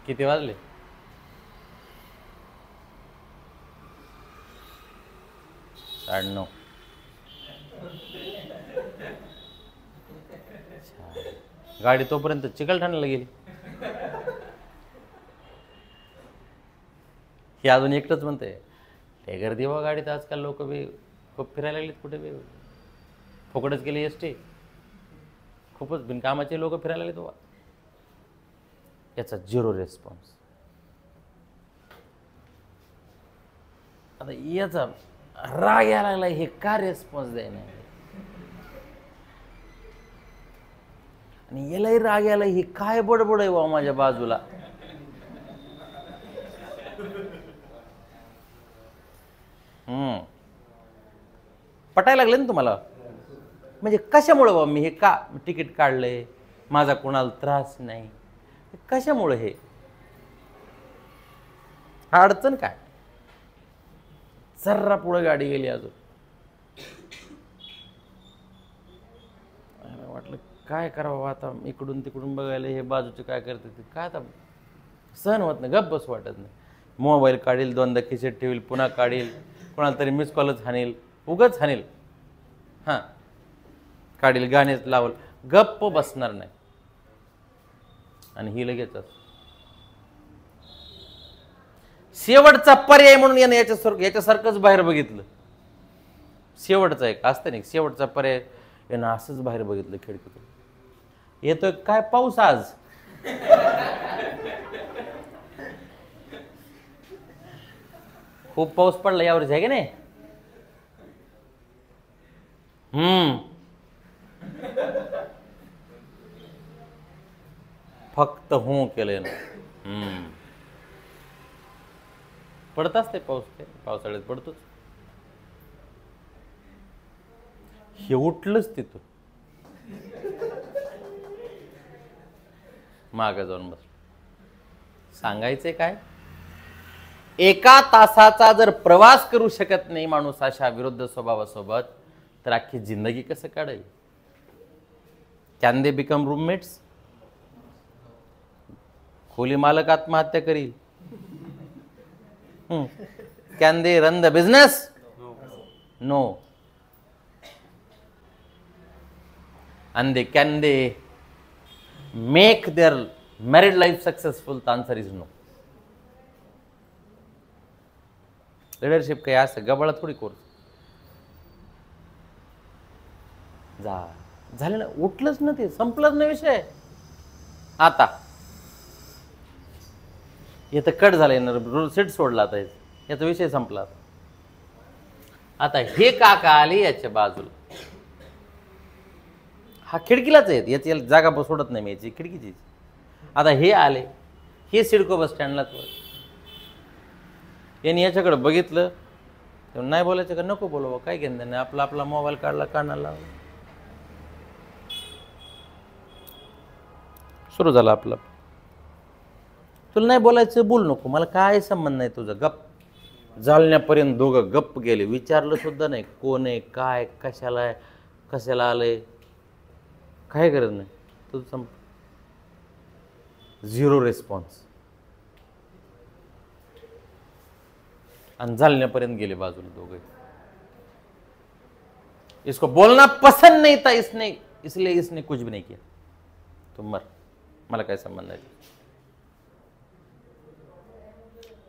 किती वाजले? 9:30. गाडी तोपर्यंत चिकलठाण्याला गेली. हे अजून एकटंच म्हणते, ते गर्दी बा गाडीत आजकाल. लोक बी खूप फिरायला लागलीत, कुठे बी फुकटच गेली एसटी. खूपच बिनकामाचे लोक फिरायला लागले. तो याचा 0 रिस्पॉन्स. आता याचा राग यायला लागला, हे का रिस्पॉन्स द्यायला? आणि यालाही राग यायला, हे काय बडबड आहे बा माझ्या बाजूला. पटायला लागले ना तुम्हाला? म्हणजे कशामुळं बा मी हे का तिकीट काढलंय, माझा कोणाला त्रास नाही, कशामुळे हे? हा अडचण काय? जर्रा पुढे गाडी गेली. अजून वाटलं काय करावं आता, इकडून तिकडून बघायला, हे बाजूचे काय करते ते काय. आता सहन होत नाही, गप्प बस वाटत नाही. मोबाईल काढील, दोनदा खिशात ठेवील, पुन्हा काढील, कोणाला तरी मिस कॉलच हाणील, उगाच हाणील. हां, काढील, गाणेच लावल, गप्प बसणार नाही. आणि ही लगेच शेवटचा पर्याय म्हणून याने याच्यासारखंच बाहेर बघितलं. शेवटचा एक असतं नाही, शेवटचा पर्याय यानं असंच बाहेर बघितलं खिडकीतून. येतोय काय पाऊस आज? खूप पाऊस पडला यावरच आहे की नाही? फक्त हो केलं ना. पडत असते पाऊस, पावसाळ्यात पडतोच. हे उठलंच तिथून, मागे जाऊन बसलं. सांगायचंय काय? एका तासाचा जर प्रवास करू शकत नाही माणूस अशा विरुद्ध स्वभावासोबत, तर अख्खी जिंदगी कसं काढेल? Can they become roommates? खोली मालक आत्महत्या करील. Can they run the business? No. and can they make their married life successful? The answer is no. Leadership काही असं गबाळा थोडी कोर्स झालं ना, उठलंच ना, ते संपलंच ना विषय. आता इथं कट झालंय ना, सीट सोडला, आता याचा विषय संपला. आता हे काका आले याच्या बाजूला, हा खिडकीलाच आहे, याची जागा सोडत नाही मी, याची खिडकीची. आता हे आले, हे सिडको बस स्टँडलाच. यांनी याच्याकडे बघितलं, नाही बोलायचं का, नको बोलवा, काय घेणं नाही, आपला आपला मोबाईल काढला, कानाला लावला, सुरू झालं आपलं. तुला नाही बोलायचं, बोल नको, मला काय संबंध नाही तुझा, गप. जालन्यापर्यंत दोघं गप्प गेले, विचारलं सुद्धा नाही कोण आहे, काय, कशाला आहे, कशाला आलंय, काय गरज नाही, तुझं झिरो रिस्पॉन्स. आणि जालन्यापर्यंत गेले बाजूला दोघे. इसको बोलना पसंद नहीं था, इसलिए इसने कुछ भी नहीं किया. तुम मर, मला काय संबंध आहे.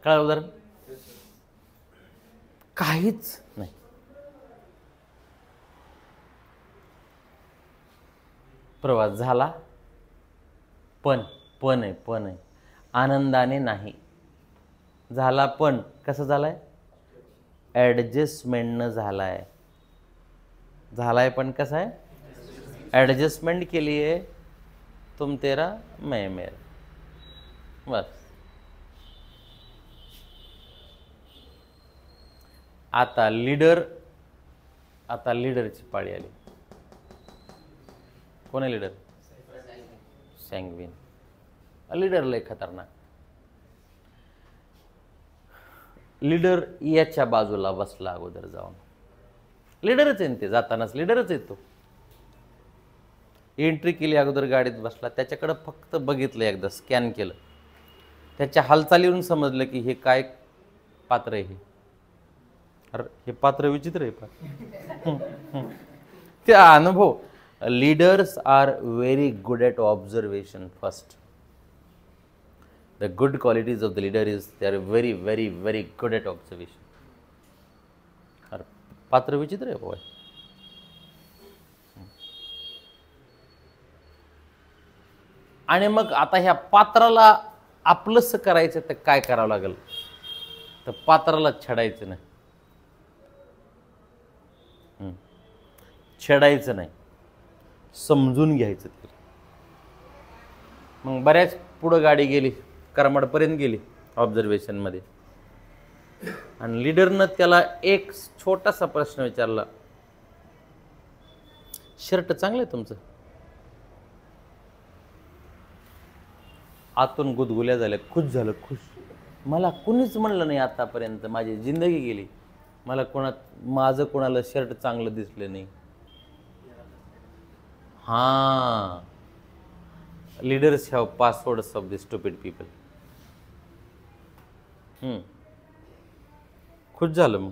कळलं उदाहरण? काहीच नाही. प्रवास झाला, पण आहे आनंदाने नाही झाला. पण कसं झालाय, ॲडजस्टमेंटनं झालाय पण कसं आहे, ॲडजस्टमेंट के लिए तुम तेरा मैं मेरा, बस. आता लीडरची पाळी आली. कोण आहे लीडर? सॅंग्विन. लीडर लय खतरनाक. लीडर याच्या बाजूला बसला अगोदर जाऊन. लीडरच आहे ते, जातानाच लीडरच येतो. एंट्री केली, अगोदर गाडीत बसला, त्याच्याकडे फक्त बघितलं, एकदा स्कॅन केलं, त्याच्या हालचालीवरून समजलं की हे काय पात्र आहे. हे अरे हे पात्र विचित्र आहे. त्या अनुभव. Leaders are very good at observation first. The good qualities of the leader is they are very, very, very good at observation. अरे पात्र विचित्र आहे बोय. आणि मग आता ह्या पात्राला आपलंसं करायचं तर काय करावं लागेल, तर पात्राला छेडायचं नाही. छेडायचं नाही, समजून घ्यायचं. मग बऱ्याच पुढं गाडी गेली, करमाडपर्यंत गेली ऑब्झर्वेशनमध्ये, आणि लीडरनं त्याला एक छोटासा प्रश्न विचारला, शर्ट चांगलं आहे तुमचं. आतून गुदगुल्या झाल्या, खुश झालं, खुश. मला कुणीच म्हणलं नाही आतापर्यंत, माझी जिंदगी गेली, मला माझं कोणाला शर्ट चांगलं दिसलं नाही. हां, leaders have passwords of the stupid people. खुश झालं मग.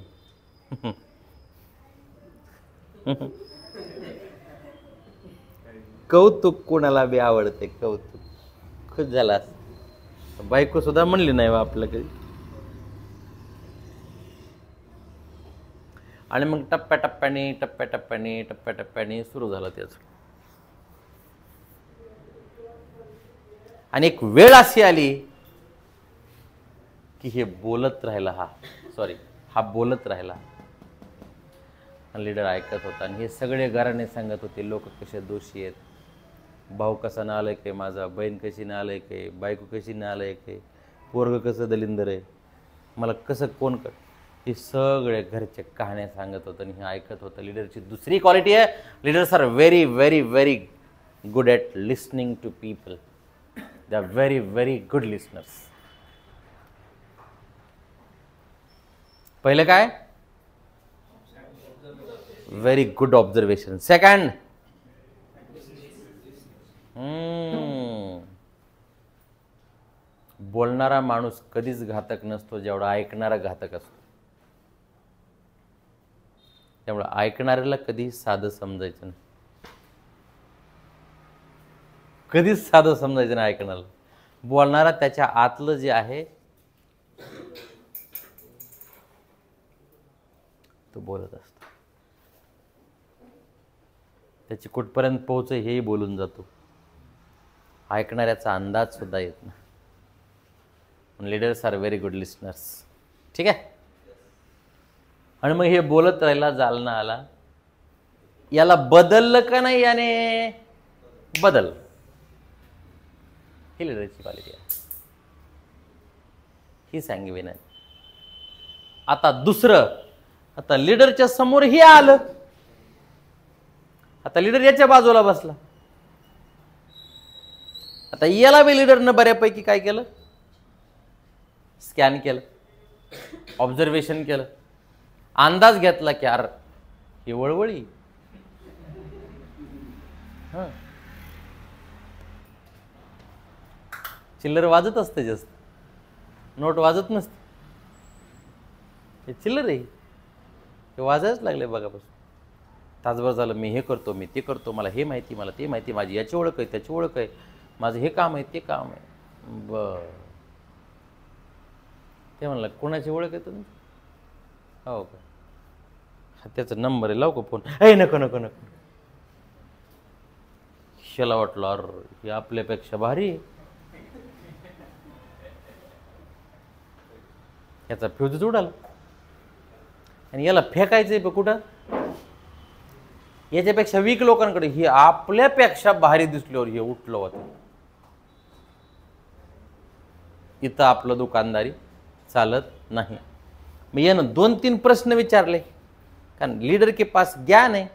कौतुक कोणाला बी आवडते, कौतुक. खुश झाला. बायको सुद्धा म्हणली नाही बा आपलं कधी. आणि मग टप्प्याटप्प्याने सुरू झालं त्याच. आणि एक वेळ अशी आली की हे बोलत राहिला, हा बोलत राहिला, लीडर ऐकत होता. आणि हे सगळे घराणे सांगत होते, लोक कसे दोषी आहेत, भाऊ कसा नालायक आहे माझा, बहीण कशी नालायक आहे, बायको कशी नालायक आहे, पोरग कसं दलिंदर आहे, मला कसं कोण कर, हे सगळे घरचे कहाण्या सांगत होतं आणि हे ऐकत होतं. लीडरची दुसरी क्वालिटी आहे, leaders are very very very good at listening to people. They are very very good listeners. पहिलं काय, व्हेरी गुड ऑब्झर्वेशन. सेकंड, बोलणारा माणूस कधीच घातक नसतो जेवढा ऐकणारा घातक असतो. त्यामुळे ऐकणाऱ्याला कधी साधं समजायचं नाही. कधीच साधं समजायचं नाही ऐकणारा. बोलणारा त्याच्या आतलं जे आहे तो बोलत असतो. त्याची कुठपर्यंत पोहोचे हेही बोलून जातो. ऐकणाऱ्याचा अंदाज सुद्धा येत नाही. Leaders are very good listeners. ठीक आहे. आणि मग हे बोलत राहिला, जालना आला. याला बदललं का नाही याने? बदल. ही लीडरची क्वालिटी आहे. ही सॅंग्विन आहे. आता दुसरं, आता लीडरच्या समोर हे आलं. आता लीडर याच्या बाजूला बसला. आता याला बी लीडरनं बऱ्यापैकी काय केलं? स्कॅन केलं, ऑब्झर्वेशन केलं, अंदाज घेतला की यार ही वळवळी. चिल्लर वाजत असते जास्त, नोट वाजत नसते. हे चिल्लर आहे, हे वाजायच लागले बघापासून. तासभर झालं मी हे करतो, मी ते करतो, मला हे माहिती, मला ते माहिती, माझी याची ओळख आहे, त्याची ओळख आहे, माझं हे काम आहे, ते काम आहे. बर, ते म्हणलं कोणाची ओळख आहे तुम्ही? हो का? हा त्याचा नंबर आहे, लावू का फोन? हे नको नको नको. शेला वाटलं अर हे आपल्यापेक्षा भारी आहे. याचा फ्यूज उडाला. आणि याला फेकायचंय कुठं? याच्यापेक्षा वीक लोकांकडे. हे आपल्यापेक्षा भारी दिसल्यावर हे उठलं होतं. इथं आपलं दुकानदारी चालत नाही. मग यानं 2-3 प्रश्न विचारले, कारण लीडर के पास ज्ञान है.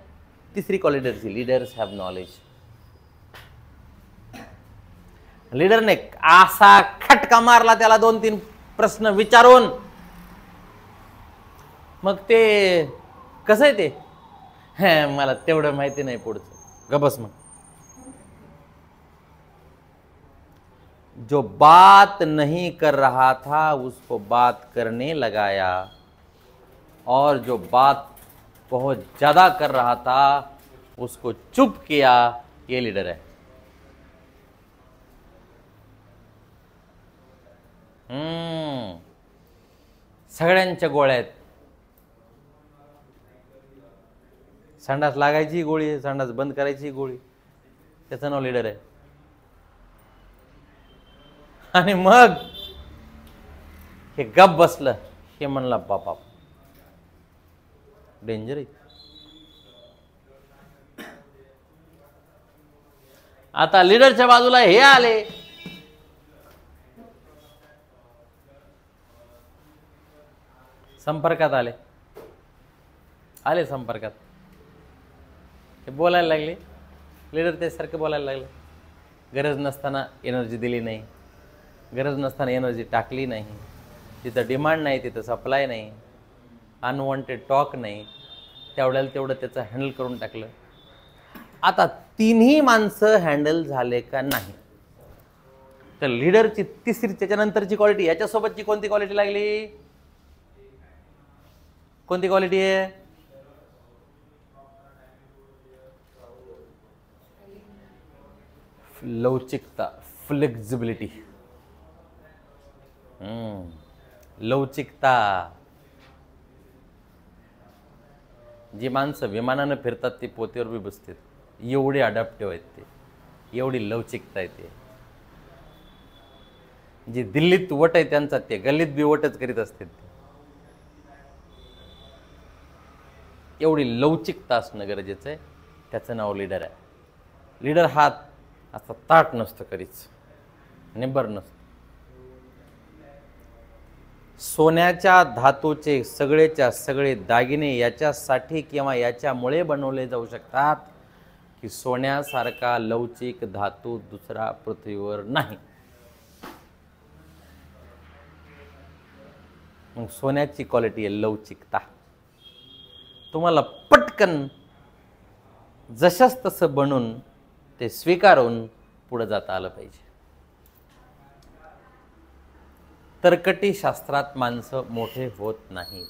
तिसरी क्वालिटी, लीडर्स हॅव नॉलेज. लीडरने असा खटका मारला त्याला 2-3 प्रश्न विचारून. मग ते कसं आहे ते? मला तेवढं माहिती नाही पुढचं. गबस मग. जो बात नहीं कर रहा था उसको बात करने लगाया, और जो बात बहुत ज्यादा कर रहा था उसको चुप किया. ये लीडर है. सगळ्यांच्या गोळ्या आहेत. संडास लागायची गोळी आहे, संडास बंद करायची गोळी. त्याचं नाव लीडर आहे. आणि मग हे गप बसलं. हे म्हणला बापा डेंजर आहे. आता लीडरच्या बाजूला हे आले. संपर्कात आले संपर्कात. हे बोलायला लागले. लीडर त्यासारखं बोलायला लागले. गरज नसताना एनर्जी दिली नाही, गरज नसताना एनर्जी टाकली नाही. तिथं डिमांड नाही, तिथं सप्लाय नाही, अनवॉन्टेड टॉक नाही. तेवढ्याला तेवढं त्याचं हँडल करून टाकलं. आता तिन्ही माणसं हँडल झाले का नाही? तर लीडरची तिसरी, त्याच्यानंतरची क्वालिटी, याच्यासोबतची कोणती क्वालिटी लागली? कोणती क्वालिटी आहे? लवचिकता, फ्लेक्झिबिलिटी. लवचिकता. जी माणसं विमानानं फिरतात ती पोतेवर बी बसतात. एवढे अडॅप्टिव्ह आहेत ते, एवढी लवचिकता आहे ते. जी दिल्लीत वट आहे त्यांचा ते गल्लीत बी वटच करीत असतात. एवढी लवचिकता असणं गरजेचं आहे. त्याचं नाव लीडर आहे. लीडर हा असा ताट नसतं कधीच, निबर नसतं. सोन्याच्या धातूचे सगळेच्या सगळे दागिने याच्यासाठी किंवा याच्यामुळे बनवले जाऊ शकतात की सोन्यासारखा लवचिक धातू दुसरा पृथ्वीवर नाही. मग सोन्याची क्वालिटी आहे लवचिकता. तुम्हाला पटकन जशाच तसं बनून ते स्वीकारून पुढे जाता आलं पाहिजे. तरकटी शास्त्रात माणसं मोठे होत नाहीत.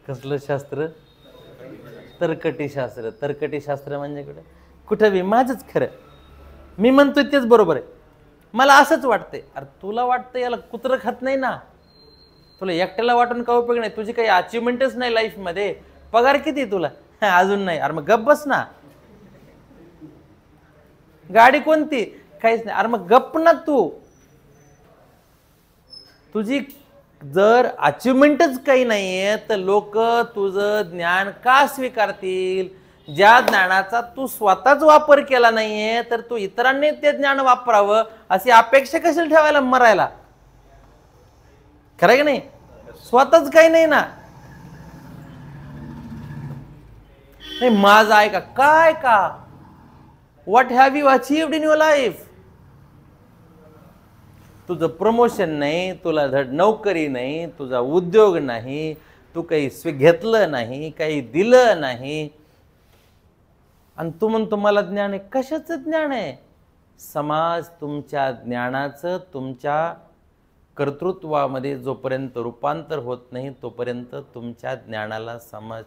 कसलं शास्त्र? तरकटी शास्त्र. तरकटी शास्त्र म्हणजे कुठे? कुठं बी माझंच खरं, मी म्हणतोय तेच बरोबर आहे, मला असंच वाटतंय. अरे तुला वाटतं याला कुत्रं खात नाही ना, तुला एकट्याला वाटून का उपयोग नाही, तुझी काही अचिव्हमेंटच नाही लाईफमध्ये, पगार किती तुला अजून नाही, अरे मग गप्प बस ना. गाडी कोणती, काहीच नाही, अरे मग गप्प ना तू. तुझी जर अचिव्हमेंटच काही नाहीये तर लोक तुझं ज्ञान का स्वीकारतील? ज्या ज्ञानाचा तू स्वतःच वापर केला नाहीये तर तू इतरांनी ते ज्ञान वापरावं अशी अपेक्षा कशाला ठेवायला मरायला? खरं की नाही? स्वतःच काही नाही ना. माझं आहे का काय का? What have you achieved in your life? तुझं प्रमोशन नाही, तुला धड नोकरी नाही, तुझा उद्योग नाही, तू काही घेतलं नाही, काही दिलं नाही, आणि तू म्हणतो मला ज्ञान आहे. कशाचं ज्ञान आहे? समाज तुमच्या ज्ञानाचं तुमच्या कर्तृत्वामध्ये जोपर्यंत रूपांतर होत नाही तोपर्यंत तुमच्या ज्ञानाला समाज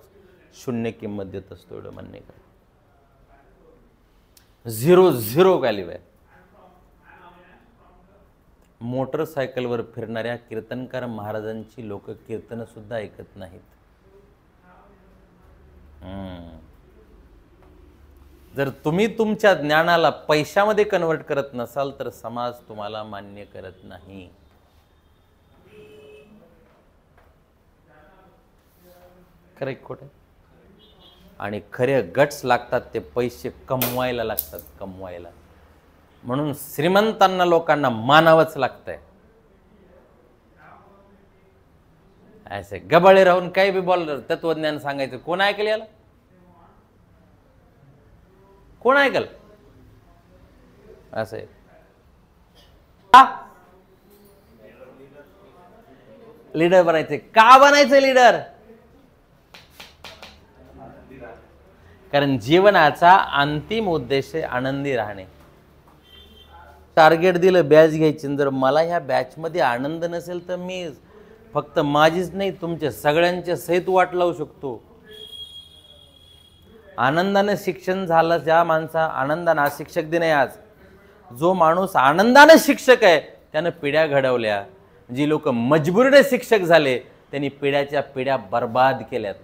शून्य किंमत देत असतो. एवढं मान्य करा. 0 व्हॅल्यू आहे. मोटरसायकलवर फिरणाऱ्या कीर्तनकार महाराजांची लोक कीर्तन सुद्धा ऐकत नाहीत. जर तुम्ही तुमच्या ज्ञानाला पैशामध्ये कन्वर्ट करत नसाल तर समाज तुम्हाला मान्य करत नाही. खरे खोटे? आणि खरे गट्स लागतात ते पैसे कमवायला लागतात, कमवायला. म्हणून श्रीमंतांना लोकांना मानावंच लागतंय. असे गबाळे राहून काही बी बोल तत्वज्ञान सांगायचं, कोण ऐकल याला? कोण ऐकल? असं लीडर बनायचे. का बनायचं लीडर? कारण जीवनाचा अंतिम उद्देश आहे आनंदी राहणे. टार्गेट दिलं बॅच घ्यायची, जर मला ह्या बॅचमध्ये आनंद नसेल तर मी फक्त माझीच नाही तुमच्या सगळ्यांच्या सहित वाट लावू शकतो. आनंदाने शिक्षण झालं ज्या माणसा आनंदाने, आज शिक्षक दिन आहे आज, जो माणूस आनंदाने शिक्षक आहे त्यानं पिढ्या घडवल्या. जी लोक मजबुरीने शिक्षक झाले त्यांनी पिढ्याच्या पिढ्या बर्बाद केल्यात.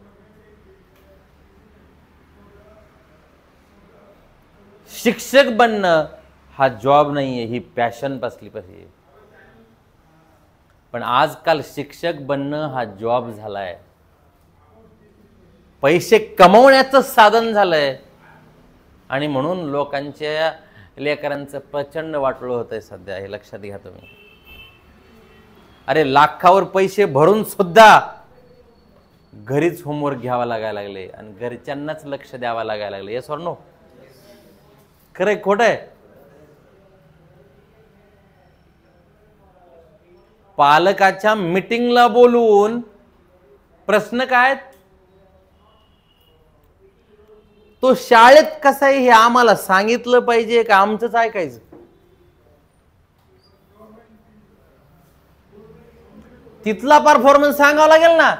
शिक्षक बनणं हा जॉब नाहीये, ही पॅशन बसली पाहिजे. पण आजकाल शिक्षक बनणं हा जॉब झालाय, पैसे कमवण्याचं साधन झालंय. आणि म्हणून लोकांच्या लेकरांचं प्रचंड वाटोळं होतंय सध्या, हे लक्षात घ्या तुम्ही. अरे लाखावर पैसे भरून सुद्धा घरीच होमवर्क घ्यावा लागायला लागले आणि घरच्यांनाच लक्ष द्यावा लागायला लागले. Yes or no? खरंय खोटं आहे? पालकाच्या मीटिंगला बोलवून प्रश्न काय, तो शाळेत कसा आहे हे आम्हाला सांगितलं पाहिजे का आमचंच ऐकायचं? तिथला परफॉर्मन्स सांगावा लागेल ना.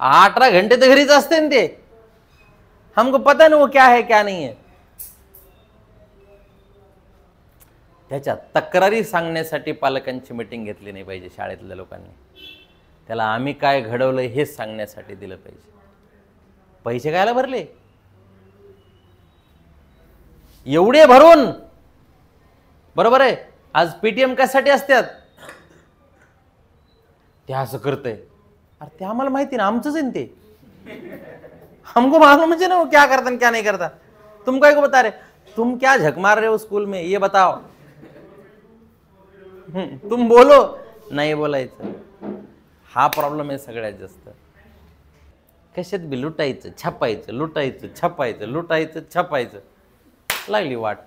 18 घंटे तर घरीच असते ना ते, हमको पता नहीं वो क्या है क्या नहीं है. त्याच्या तक्रारी सांगण्यासाठी पालकांची मीटिंग घेतली नाही पाहिजे शाळेतल्या लोकांनी. त्याला आम्ही काय घडवलंय हेच सांगण्यासाठी दिलं पाहिजे. पैसे कायला भरले एवढे भरून? बरोबर आहे. आज पीटीएम कशासाठी असतात? ते असं करतंय. अरे ते आम्हाला माहिती ना, आमचंच आहे ते, हमको मालूम है ना वो क्या करता क्या नहीं करता. तुम काय को बता रहे? तुम क्या झक मार रहे हो स्कूल में, ये बताओ. तुम बोलो, नाही बोलायचं. हा प्रॉब्लेम आहे सगळ्यात जास्त. कशात बी लुटायचं छापायचं, लुटायचं छापायचं, लुटायचं छापायचं, लागली वाट.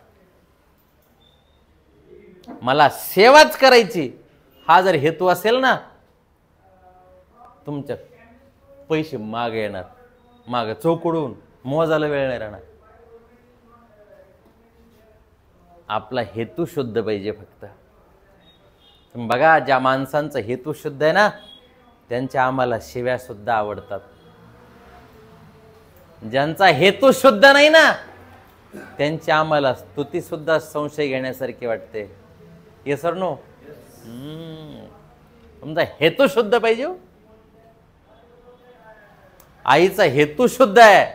मला सेवाच करायची हा जर हेतू असेल ना, तुमच्या पैसे माग येणार, माग चौकडून मोजायला वेळ नाही राहणार. आपला हेतू शुद्ध पाहिजे फक्त. तुम्ही बघा, ज्या माणसांचा हेतू शुद्ध आहे ना त्यांच्या आम्हाला शिव्या सुद्धा आवडतात. ज्यांचा हेतू शुद्ध नाही ना, त्यांची आम्हाला स्तुती सुद्धा संशय घेण्यासारखी वाटते. येस और नो? तुमचा हेतू शुद्ध पाहिजे. आईचा हेतू शुद्ध आहे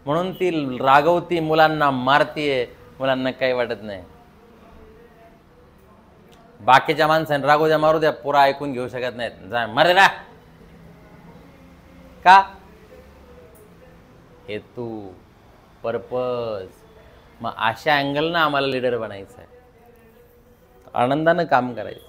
म्हणून ती रागवती, मुलांना मारतीये, मुलांना काही वाटत नाही. बाकीच्या माणसांनी रागू द्या, मारू द्या, पुरा ऐकून घेऊ शकत नाहीत. जा मरे रा. का? हेतू, पर्पज. मग अशा अँगलनं आम्हाला लीडर बनायचं आहे, आनंदानं काम करायचं.